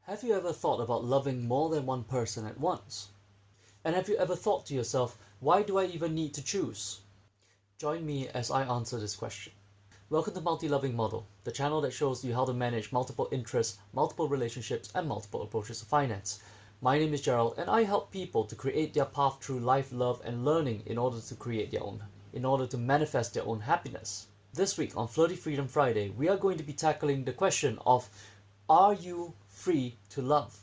Have you ever thought about loving more than one person at once? And have you ever thought to yourself, why do I even need to choose? Join me as I answer this question. Welcome to Multi-Loving Model, the channel that shows you how to manage multiple interests, multiple relationships, and multiple approaches to finance. My name is Gerald, and I help people to create their path through life, love, and learning in order to manifest their own happiness. This week on Flirty Freedom Friday, we are going to be tackling the question of, are you free to love?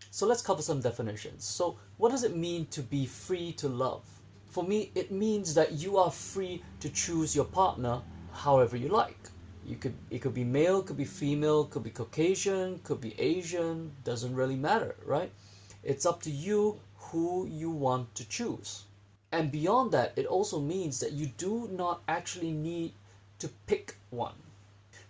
So let's cover some definitions. So what does it mean to be free to love? For me, it means that you are free to choose your partner however you like. It could be male, could be female, could be Caucasian, could be Asian, doesn't really matter, right? It's up to you who you want to choose. And beyond that, it also means that you do not actually need to pick one.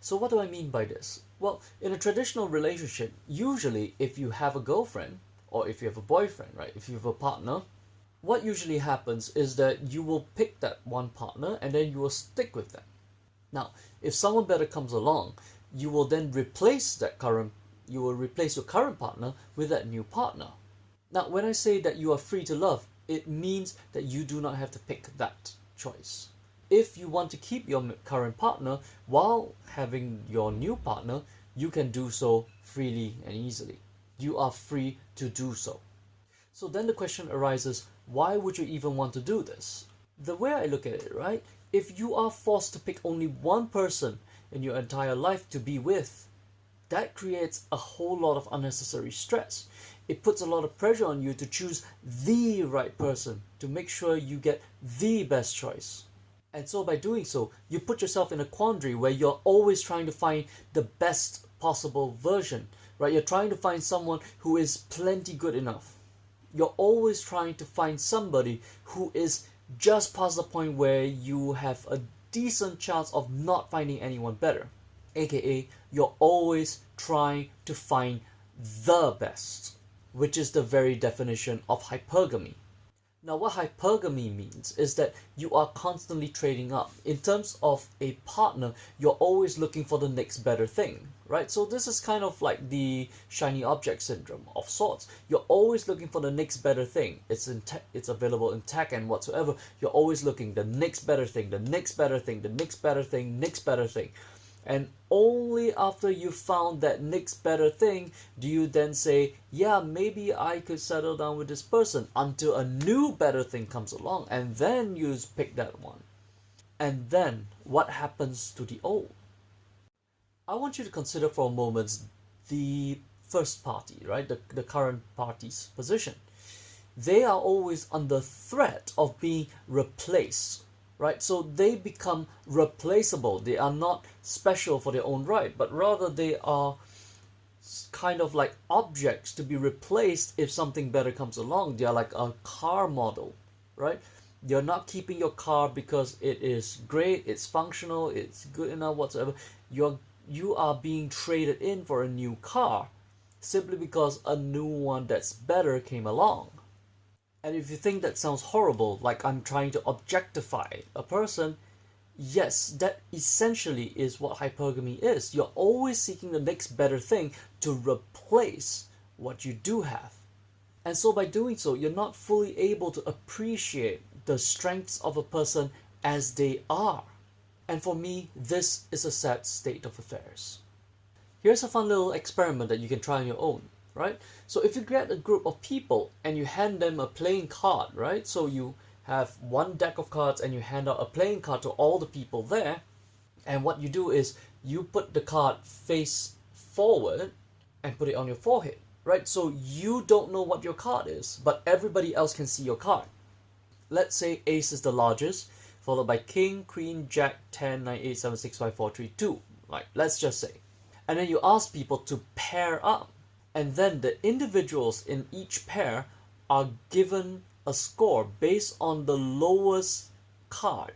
So what do I mean by this? Well, in a traditional relationship, usually if you have a girlfriend or if you have a boyfriend, right? If you have a partner, what usually happens is that you will pick that one partner and then you will stick with them. Now, if someone better comes along, you will then replace your current partner with that new partner. Now, when I say that you are free to love, it means that you do not have to pick that choice. If you want to keep your current partner while having your new partner, you can do so freely and easily. You are free to do so. So then the question arises, why would you even want to do this? The way I look at it, right? If you are forced to pick only one person in your entire life to be with, that creates a whole lot of unnecessary stress. It puts a lot of pressure on you to choose the right person to make sure you get the best choice. And so by doing so, you put yourself in a quandary where you're always trying to find the best possible version, right? You're trying to find someone who is plenty good enough. You're always trying to find somebody who is just past the point where you have a decent chance of not finding anyone better. AKA, you're always trying to find the best, which is the very definition of hypergamy. Now, what hypergamy means is that you are constantly trading up. In terms of a partner, you're always looking for the next better thing, right? So this is kind of like the shiny object syndrome of sorts. You're always looking for the next better thing. It's available in tech and whatsoever. You're always looking the next better thing, the next better thing, the next better thing, next better thing. And only after you found that next better thing do you then say, yeah, maybe I could settle down with this person, until a new better thing comes along, and then you pick that one. And then what happens to the old? I want you to consider for a moment the first party, right? The current party's position. They are always under threat of being replaced. Right, so they become replaceable. They are not special for their own right, but rather they are kind of like objects to be replaced if something better comes along. They are like a car model, right? You're not keeping your car because it is great, it's functional, it's good enough, whatsoever. You are being traded in for a new car simply because a new one that's better came along. And if you think that sounds horrible, like I'm trying to objectify a person, yes, that essentially is what hypergamy is. You're always seeking the next better thing to replace what you do have. And so by doing so, you're not fully able to appreciate the strengths of a person as they are. And for me, this is a sad state of affairs. Here's a fun little experiment that you can try on your own. Right? So if you get a group of people and you hand them a playing card, right? So you have one deck of cards and you hand out a playing card to all the people there. And what you do is you put the card face forward and put it on your forehead, right? So you don't know what your card is, but everybody else can see your card. Let's say ace is the largest, followed by king, queen, jack, 10, 9, 8, 7, 6, 5, 4, 3, 2. Like, let's just say. And then you ask people to pair up. And then the individuals in each pair are given a score based on the lowest card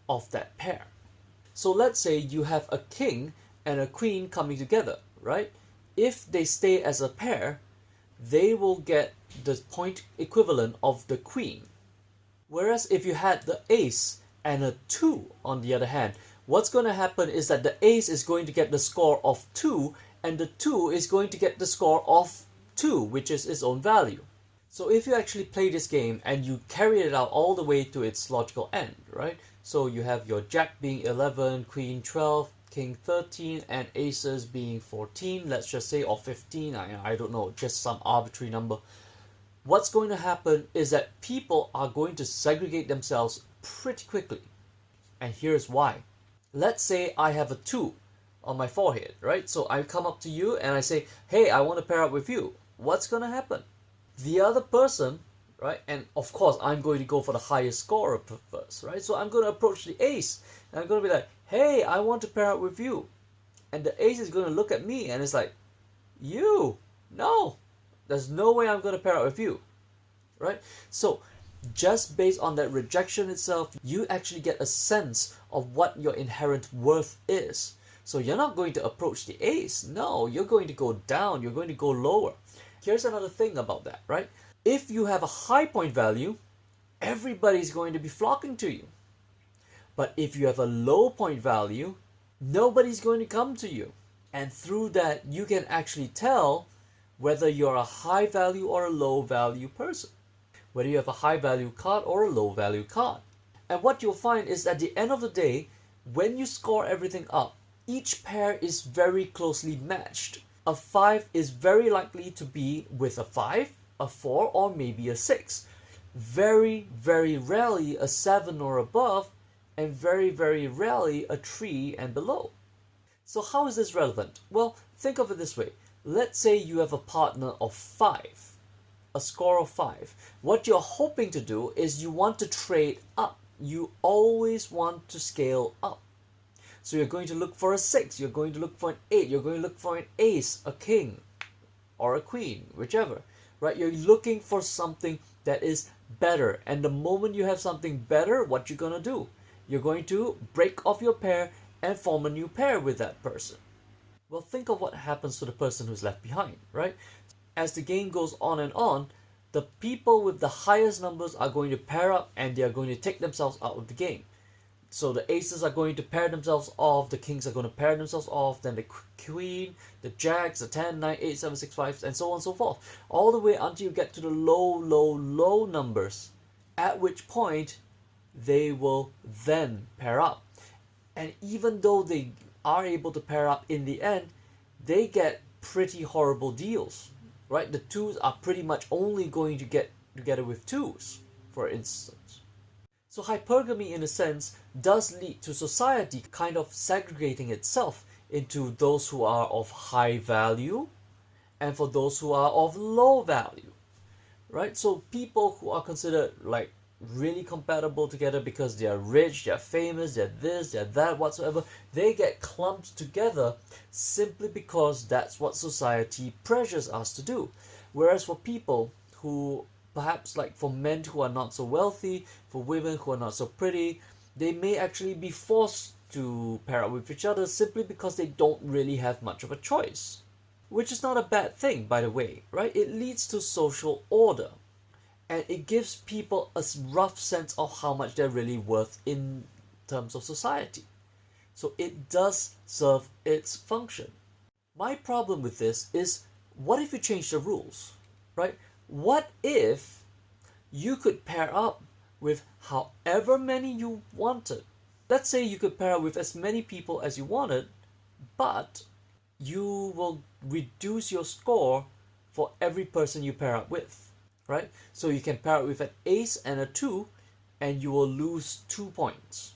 of that pair. So let's say you have a king and a queen coming together, right? If they stay as a pair, they will get the point equivalent of the queen. Whereas if you had the ace and a 2 on the other hand, what's going to happen is that the ace is going to get the score of 2 and the 2 is going to get the score of 2, which is its own value. So if you actually play this game and you carry it out all the way to its logical end, right? So you have your jack being 11, queen 12, king 13, and aces being 14, let's just say, or 15, I don't know, just some arbitrary number. What's going to happen is that people are going to segregate themselves pretty quickly. And here's why. Let's say I have a 2 on my forehead, right? So I come up to you and I say, hey, I want to pair up with you. What's going to happen? The other person, right? And of course, I'm going to go for the highest score first, right? So I'm going to approach the ace and I'm going to be like, hey, I want to pair up with you. And the ace is going to look at me and it's like, you? No, there's no way I'm going to pair up with you, right? So just based on that rejection itself, you actually get a sense of what your inherent worth is. So you're not going to approach the ace. No, you're going to go down. You're going to go lower. Here's another thing about that, right? If you have a high point value, everybody's going to be flocking to you. But if you have a low point value, nobody's going to come to you. And through that, you can actually tell whether you're a high value or a low value person, whether you have a high value card or a low value card. And what you'll find is at the end of the day, when you score everything up, each pair is very closely matched. A 5 is very likely to be with a 5, a 4, or maybe a 6. Very, very rarely a 7 or above, and very, very rarely a 3 and below. So how is this relevant? Well, think of it this way. Let's say you have a partner of 5, a score of 5. What you're hoping to do is you want to trade up. You always want to scale up. So you're going to look for a 6, you're going to look for an 8, you're going to look for an ace, a king, or a queen, whichever, right? You're looking for something that is better. And the moment you have something better, what you're going to do? You're going to break off your pair and form a new pair with that person. Well, think of what happens to the person who's left behind, right? As the game goes on and on, the people with the highest numbers are going to pair up and they are going to take themselves out of the game. So the aces are going to pair themselves off, the kings are going to pair themselves off, then the queen, the jacks, the 10, 9, 8, 7, 6, 5, and so on and so forth. All the way until you get to the low, low, low numbers, at which point they will then pair up. And even though they are able to pair up in the end, they get pretty horrible deals, right? The 2s are pretty much only going to get together with 2s, for instance. So hypergamy, in a sense, does lead to society kind of segregating itself into those who are of high value and for those who are of low value, right? So people who are considered like really compatible together because they are rich, they're famous, they're this, they're that, whatsoever, they get clumped together simply because that's what society pressures us to do. Whereas for people who perhaps, like for men who are not so wealthy, for women who are not so pretty, they may actually be forced to pair up with each other simply because they don't really have much of a choice. Which is not a bad thing, by the way, right? It leads to social order. And it gives people a rough sense of how much they're really worth in terms of society. So it does serve its function. My problem with this is, what if you change the rules, right? What if you could pair up with however many you wanted? Let's say you could pair up with as many people as you wanted, but you will reduce your score for every person you pair up with, right? So you can pair up with an ace and a 2, and you will lose 2 points,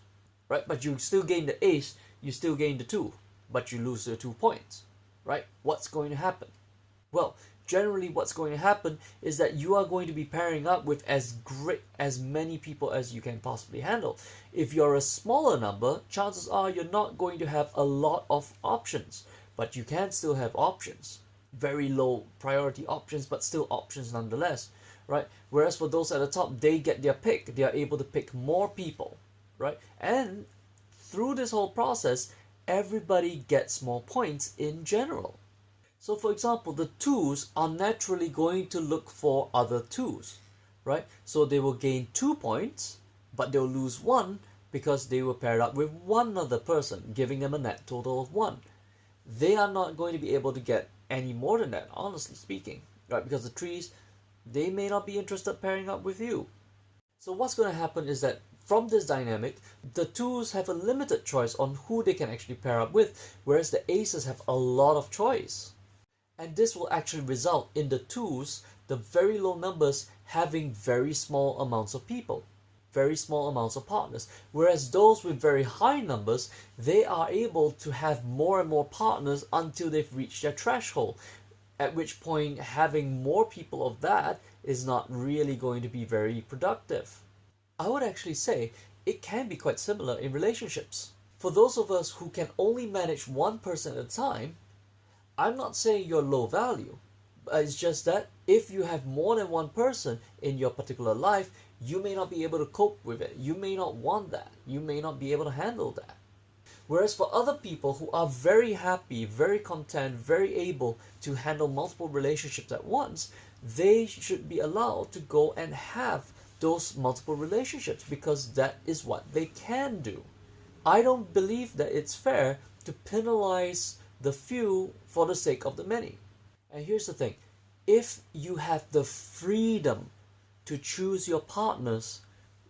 right? But you still gain the ace, you still gain the 2, but you lose the 2 points, right? What's going to happen? Well, generally what's going to happen is that you are going to be pairing up with as many people as you can possibly handle. If you're a smaller number, chances are you're not going to have a lot of options, but you can still have options. Very low priority options, but still options nonetheless, right? Whereas for those at the top, they get their pick. They are able to pick more people, right? And through this whole process, everybody gets more points in general. So for example, the 2s are naturally going to look for other 2s, right? So they will gain 2 points, but they'll lose 1 because they were paired up with one other person, giving them a net total of 1. they are not going to be able to get any more than that, honestly speaking, right? Because the trees, they may not be interested pairing up with you. So what's going to happen is that from this dynamic, the twos have a limited choice on who they can actually pair up with, whereas the aces have a lot of choice. And this will actually result in the twos, the very low numbers, having very small amounts of people, very small amounts of partners. Whereas those with very high numbers, they are able to have more and more partners until they've reached their threshold, at which point having more people of that is not really going to be very productive. I would actually say it can be quite similar in relationships. For those of us who can only manage one person at a time, I'm not saying you're low value, but it's just that if you have more than one person in your particular life, you may not be able to cope with it. You may not want that. You may not be able to handle that. Whereas for other people who are very happy, very content, very able to handle multiple relationships at once, they should be allowed to go and have those multiple relationships because that is what they can do. I don't believe that it's fair to penalize the few for the sake of the many. And here's the thing, if you have the freedom to choose your partners,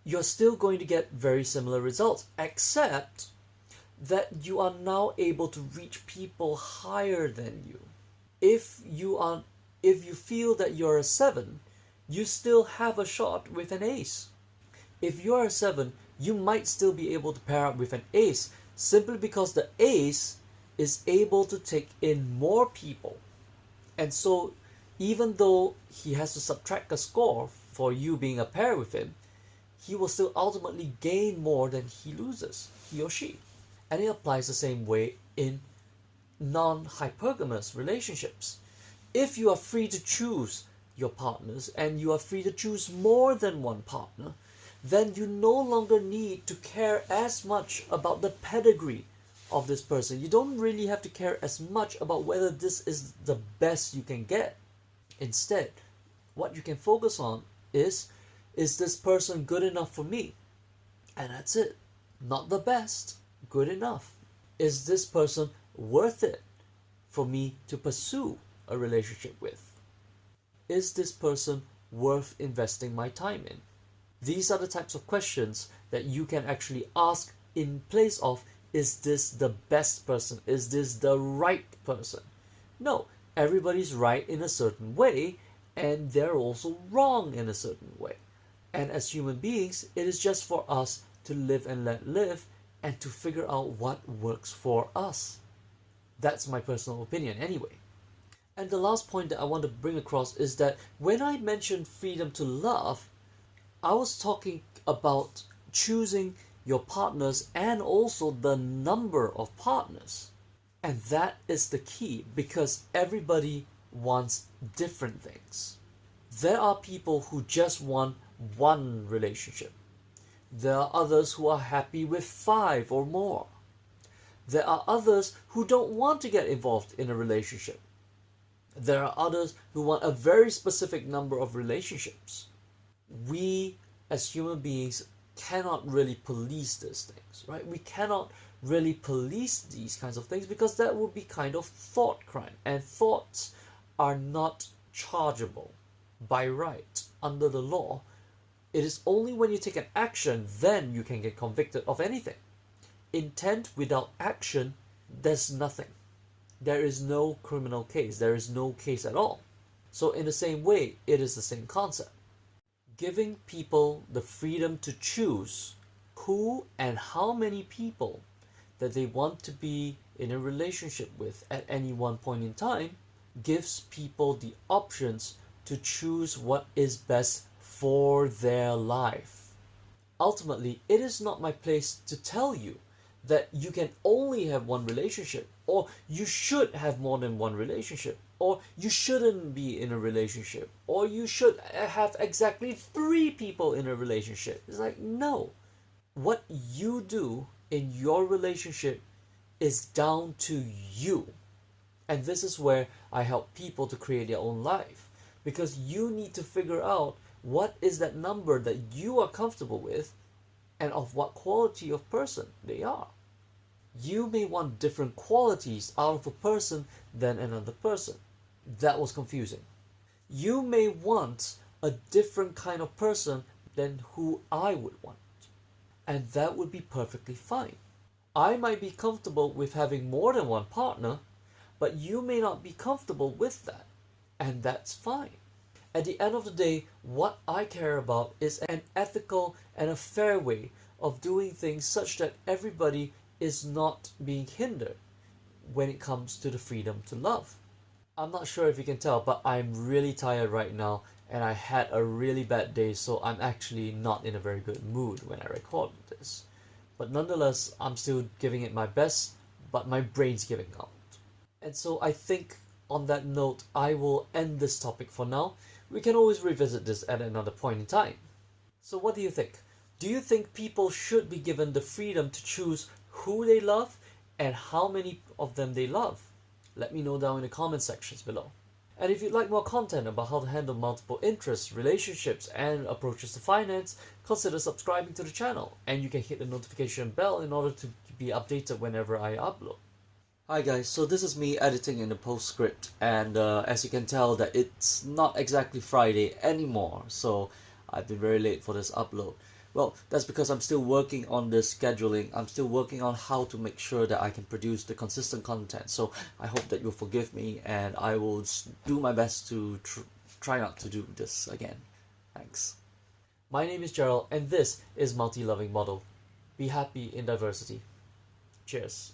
you're still going to get very similar results, except that you are now able to reach people higher than you. If you feel that you're a 7, you still have a shot with an ace. If you're a 7, you might still be able to pair up with an ace simply because the ace is able to take in more people. And so even though he has to subtract a score for you being a pair with him, he will still ultimately gain more than he loses, he or she. And it applies the same way in non-hypergamous relationships. If you are free to choose your partners and you are free to choose more than one partner, then you no longer need to care as much about the pedigree of this person. You don't really have to care as much about whether this is the best you can get. Instead, what you can focus on is this person good enough for me? And that's it. Not the best, good enough. Is this person worth it for me to pursue a relationship with? Is this person worth investing my time in? These are the types of questions that you can actually ask in place of, is this the best person? Is this the right person? No, everybody's right in a certain way, and they're also wrong in a certain way. And as human beings, it is just for us to live and let live and to figure out what works for us. That's my personal opinion anyway. And the last point that I want to bring across is that when I mentioned freedom to love, I was talking about choosing your partners and also the number of partners. And that is the key, because everybody wants different things. There are people who just want one relationship. There are others who are happy with 5 or more. There are others who don't want to get involved in a relationship. There are others who want a very specific number of relationships. We as human beings cannot really police these things, right? We cannot really police these kinds of things because that would be kind of thought crime, and thoughts are not chargeable by right under the law. It is only when you take an action then you can get convicted of anything. Intent without action, there's nothing. There is no criminal case. There is no case at all. So in the same way, it is the same concept. Giving people the freedom to choose who and how many people that they want to be in a relationship with at any one point in time gives people the options to choose what is best for their life. Ultimately, it is not my place to tell you that you can only have one relationship, or you should have more than one relationship, or you shouldn't be in a relationship, or you should have exactly 3 people in a relationship. It's like, no. What you do in your relationship is down to you. And this is where I help people to create their own life, because you need to figure out what is that number that you are comfortable with and of what quality of person they are. You may want different qualities out of a person than another person. That was confusing. You may want a different kind of person than who I would want. And that would be perfectly fine. I might be comfortable with having more than one partner, but you may not be comfortable with that. And that's fine. At the end of the day, what I care about is an ethical and a fair way of doing things such that everybody is not being hindered when it comes to the freedom to love. I'm not sure if you can tell, but I'm really tired right now and I had a really bad day, so I'm actually not in a very good mood when I record this. But nonetheless, I'm still giving it my best, but my brain's giving out. And so I think on that note, I will end this topic for now. We can always revisit this at another point in time. So what do you think? Do you think people should be given the freedom to choose who they love and how many of them they love? Let me know down in the comment sections below. And if you'd like more content about how to handle multiple interests, relationships, and approaches to finance, consider subscribing to the channel. And you can hit the notification bell in order to be updated whenever I upload. Hi guys, so this is me editing in the postscript, and as you can tell that it's not exactly Friday anymore, so I've been very late for this upload. Well, that's because I'm still working on this scheduling. I'm still working on how to make sure that I can produce the consistent content. So I hope that you'll forgive me, and I will do my best to try not to do this again. Thanks. My name is Gerald, and this is Multi-Loving Model. Be happy in diversity. Cheers.